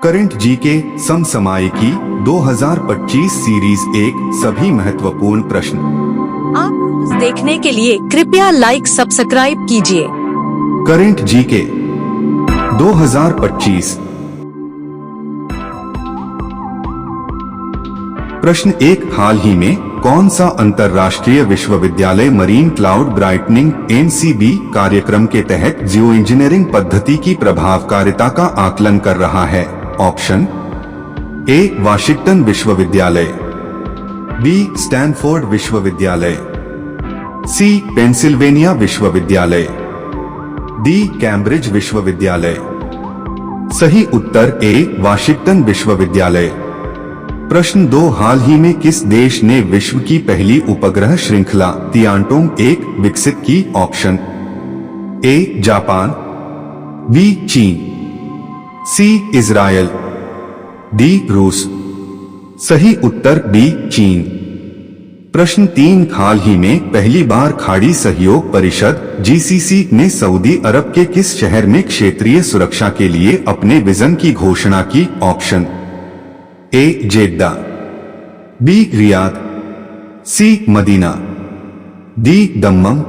Current GK समसामयिकी 2025 series 1 सभी महत्वपूर्ण प्रश्न। आप रोज देखने के लिए कृपया लाइक सब्सक्राइब कीजिए। Current GK 2025। प्रश्न 1, हाल ही में कौन सा अंतर्राष्ट्रीय विश्वविद्यालय मरीन क्लाउड ब्राइटनिंग (MCB) कार्यक्रम के तहत जियो इंजीनियरिंग पद्धति की प्रभावकारिता का आकलन कर रहा है? ऑप्शन ए, वाशिंगटन विश्वविद्यालय, बी, स्टैनफोर्ड विश्वविद्यालय, सी, पेंसिल्वेनिया विश्वविद्यालय, डी, कैम्ब्रिज विश्वविद्यालय। सही उत्तर ए, वाशिंगटन विश्वविद्यालय। प्रश्न 2, हाल ही में किस देश ने विश्व की पहली उपग्रह श्रृंखला तियानतोंग-1 विकसित की? ऑप्शन ए, जापान, बी, चीन, सी, इजरायल, डी, रूस। सही उत्तर बी, चीन। प्रश्न 3, हाल ही में पहली बार खाड़ी सहयोग परिषद (GCC) ने सऊदी अरब के किस शहर में क्षेत्रीय सुरक्षा के लिए अपने विजन की घोषणा की? Option A, Jeddah, B, Riyadh, C, Medina, D, Dammam.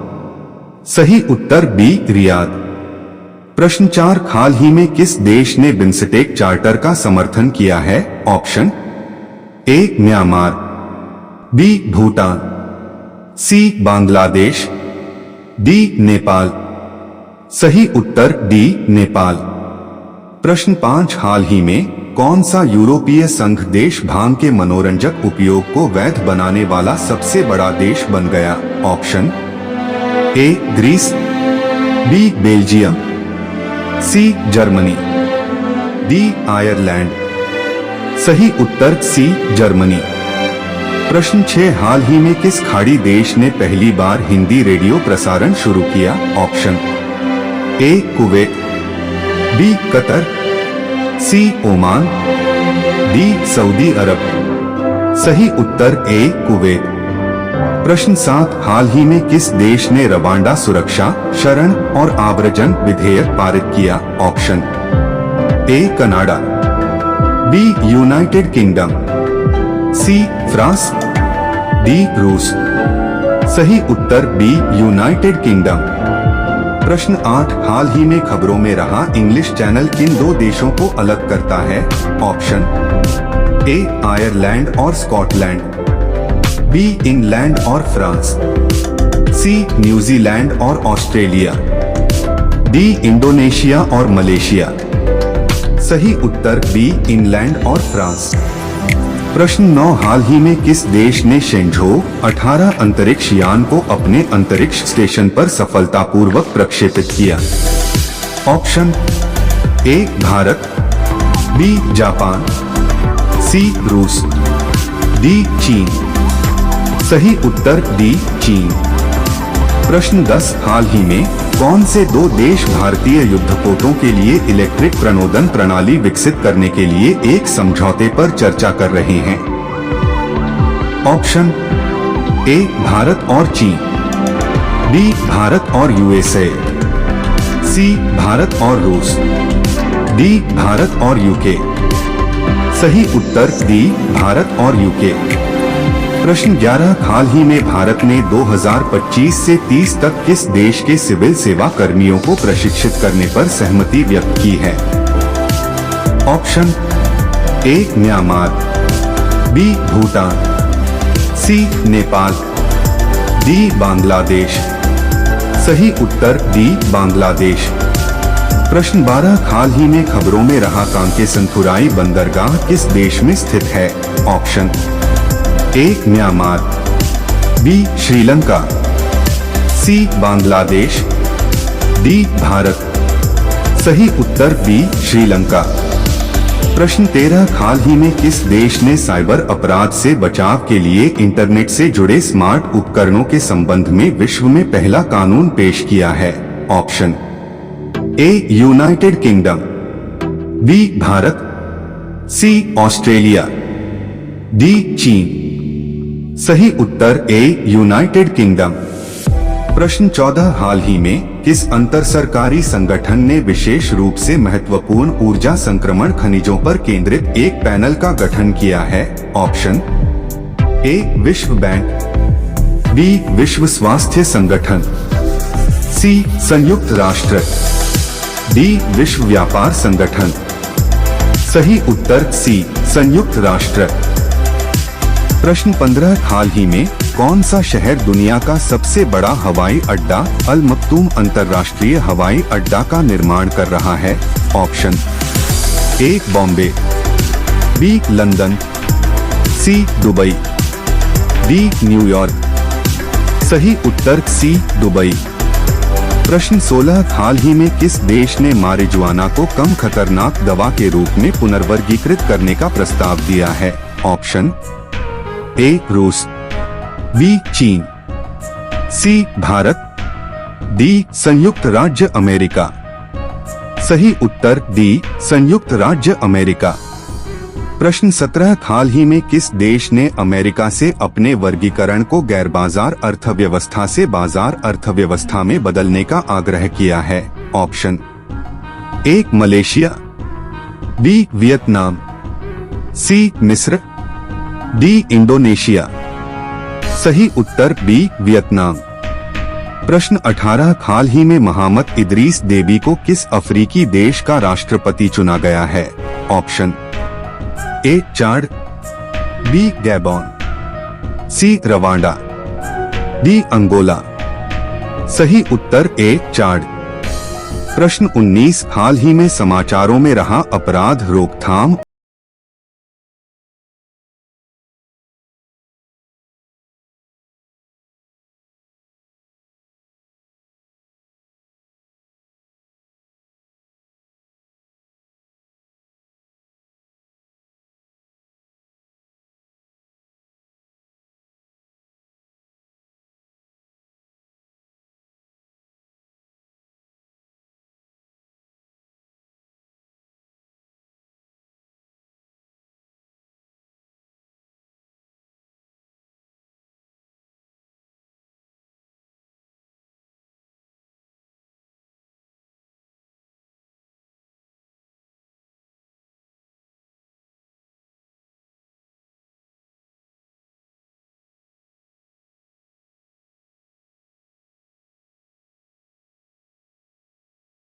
सही उत्तर बी, रियाद। प्रश्न 4, हाल ही में किस देश ने बिम्स्टेक चार्टर का समर्थन किया है? Option A, Myanmar, B, Bhutan, C, Bangladesh, D, Nepal. सही उत्तर डी, नेपाल। प्रश्न 5, हाल ही में कौन सा यूरोपीय संघ देश भांग के मनोरंजक उपयोग को वैध बनाने वाला सबसे बड़ा देश बन गया? Option A, Greece, B, Belgium, C, Germany, D, Ireland. सही उत्तर सी, जर्मनी। प्रश्न 6, हाल ही में किस खाड़ी देश ने पहली बार हिंदी रेडियो प्रसारण शुरू किया? Option A, Kuwait, B, Qatar, C, Oman, D, Saudi Arab. सही उत्तर ए, कुवैत। प्रश्न 7, हाल ही में किस देश ने रवांडा सुरक्षा, शरण और आव्रजन विधेयक पारित किया? Option A, Canada, B, United Kingdom, C, France, D, रूस। सही उत्तर बी, यूनाइटेड किंगडम। प्रश्न 8, हाल ही में खबरों में रहा इंग्लिश चैनल किन दो देशों को अलग करता है? ऑप्शन ए, आयरलैंड और स्कॉटलैंड, बी, इंग्लैंड और फ्रांस, सी, न्यूजीलैंड और ऑस्ट्रेलिया, डी, इंडोनेशिया और मलेशिया। सही उत्तर बी, इंग्लैंड और फ्रांस। प्रश्न 9, हाल ही में किस देश ने शेंझोउ 18 अंतरिक्ष यान को अपने अंतरिक्ष स्टेशन पर सफलतापूर्वक प्रक्षेपित किया? Option A, Bharat, B, Japan, C, रूस, डी, चीन। सही उत्तर डी, चीन। प्रश्न 10, हाल ही में कौन से दो देश भारतीय युद्धपोतों के लिए इलेक्ट्रिक प्रणोदन प्रणाली विकसित करने के लिए एक समझौते पर चर्चा कर रहे हैं? ऑप्शन ए, भारत और चीन, बी, भारत और यूएसए, सी, भारत और रूस, डी, भारत और यूके। सही उत्तर डी, भारत और यूके। प्रश्न 11, हाल ही में भारत ने 2025 से 30 तक किस देश के सिविल सेवा कर्मियों को प्रशिक्षित करने पर सहमति व्यक्त की है? Option A, Myanmar, B, Bhutan, C, Nepal, D, Bangladesh. सही उत्तर डी, बांग्लादेश। प्रश्न 12, हाल ही में खबरों में रहा कांकेसंथुराई बंदरगाह किस देश में स्थित है? Option A, Myanmar, B, Sri Lanka, C, Bangladesh, D, Bharat. सही उत्तर बी, श्रीलंका। प्रश्न 13, हाल ही में किस देश ने साइबर अपराध से बचाव के लिए इंटरनेट से जुड़े स्मार्ट उपकरणों के संबंध में विश्व में पहला कानून पेश किया है? Option A, United Kingdom, B, Bharat, C, Australia, D, चीन। सही उत्तर ए, यूनाइटेड किंगडम। प्रश्न 14 हाल ही में किस अंतर सरकारी संगठन ने विशेष रूप से महत्वपूर्ण ऊर्जा संक्रमण खनिजों पर केंद्रित एक पैनल का गठन किया है? ऑप्शन ए विश्व बैंक, बी विश्व स्वास्थ्य संगठन, सी संयुक्त राष्ट्र, डी विश्व व्यापार संगठन। सही उत्तर सी संयुक्त राष्ट्र। प्रश्न 15 हाल ही में कौन सा शहर दुनिया का सबसे बड़ा हवाई अड्डा अल मक्तूम अंतर्राष्ट्रीय हवाई अड्डा का निर्माण कर रहा है? Option A Bombay, B London, C Dubai, D New York. सही उत्तर सी दुबई। प्रश्न 16 हाल ही में किस देश ने मारिजुआना को कम खतरनाक दवा के रूप में पुनर्वर्गीकृत करने का प्रस्ताव दिया है? ऑप्शन ए रूस, बी चीन, सी भारत, डी संयुक्त राज्य अमेरिका। सही उत्तर डी संयुक्त राज्य अमेरिका। प्रश्न 17 हाल ही में किस देश ने अमेरिका से अपने वर्गीकरण को गैर बाजार अर्थव्यवस्था से बाजार अर्थव्यवस्था में बदलने का आग्रह किया है? Option A Malaysia, B Vietnam, C मिस्र, डी इंडोनेशिया। सही उत्तर बी वियतनाम। प्रश्न 18 हाल ही में मोहम्मद इदरीस देबी को किस अफ्रीकी देश का राष्ट्रपति चुना गया है? Option A Chad, B Gabon, C Rwanda, D Angola. सही उत्तर ए चाड। प्रश्न 19 हाल ही में समाचारों में रहा अपराध रोकथाम